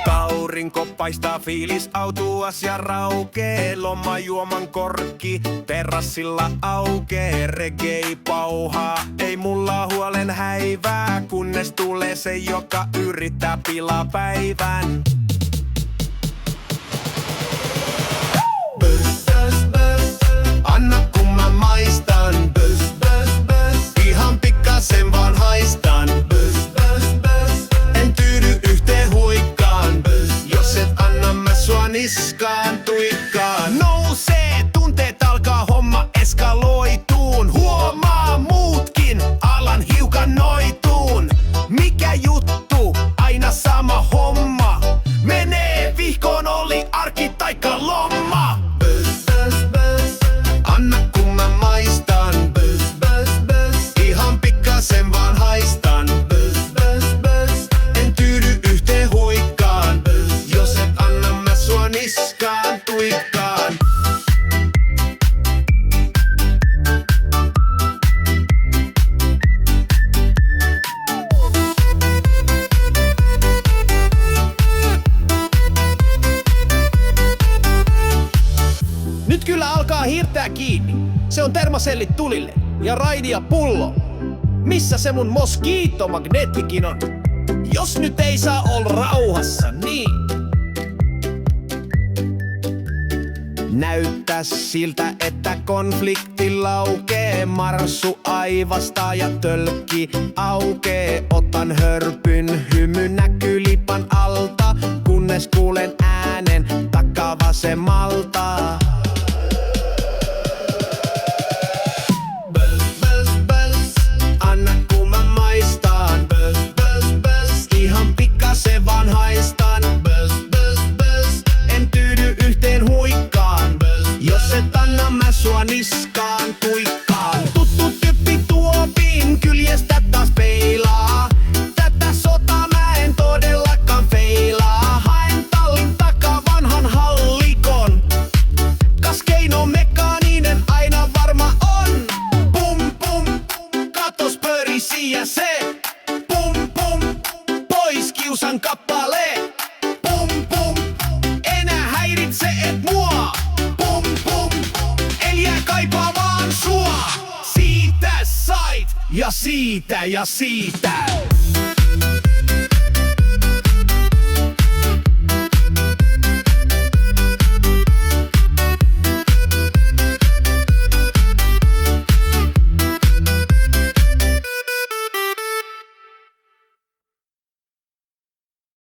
Aurinko paistaa, fiilis autuas ja raukee. Lomajuoman korkki terassilla aukee. Reggae pauhaa, ei mulla huolen häivää. Kunnes tulee se, joka yrittää pilaa päivän. Bös, bös, bös, anna kun mä maistan. Bös, bös, bös, ihan pikkasen vaan haistan. Bös, bös, bös, en tyydy yhteen huikkaan. Bös, jos et anna mä sua niskaan tuikkaan. Nousee, tunteet alkaa, homma eskaloituun. Huomaa muutkin, alan hiukan noituun. Mikä juttu, aina sama homma. Menee vihkoon, oli arki taikka lomma. Bös, bös, bös, anna kun mä maistan. Bös, bös, bös, ihan pikkasen vaan haistan. Bös, bös, bös, en tyydy yhteen huikkaan. Bös, jos et anna mä sua niskaan tuikkaan. Nyt kyllä alkaa hiirtää kiinni. Se on termasellit tulille ja raidia pullo. Missä se mun moskiittomagneettikin on? Jos nyt ei saa olla rauhassa, niin Näyttää siltä, että konflikti laukee. Marssu aivastaa ja tölkki aukee. Otan hörpyn, hymy näkyy lipan alta. Kunnes kuulen äänen takaa vasemmalta. Bös, bös, bös, anna kun mä maistan. Bös, bös, bös, ihan pikkasen vaan haistan. Bös, bös, bös, en tyydy yhteen huikkaan. Bös, jos et anna mä sua niskaan tuikkaan. Tuttu tyyppi tuopin kyljestä taas peilaa. Tätä sotaa mä en todellakaan feilaa. Haen tallin takaa vanhan hallikon. Kas keino mekaaninen aina varma on. Pum pum, katos pörisi ja se. Pum pum, pois kiusan kappale. Pum pum, enää häiritse et mua. Pum pum, en jää kaipaamaan sua. Siitä sait ja siitä ja siitä.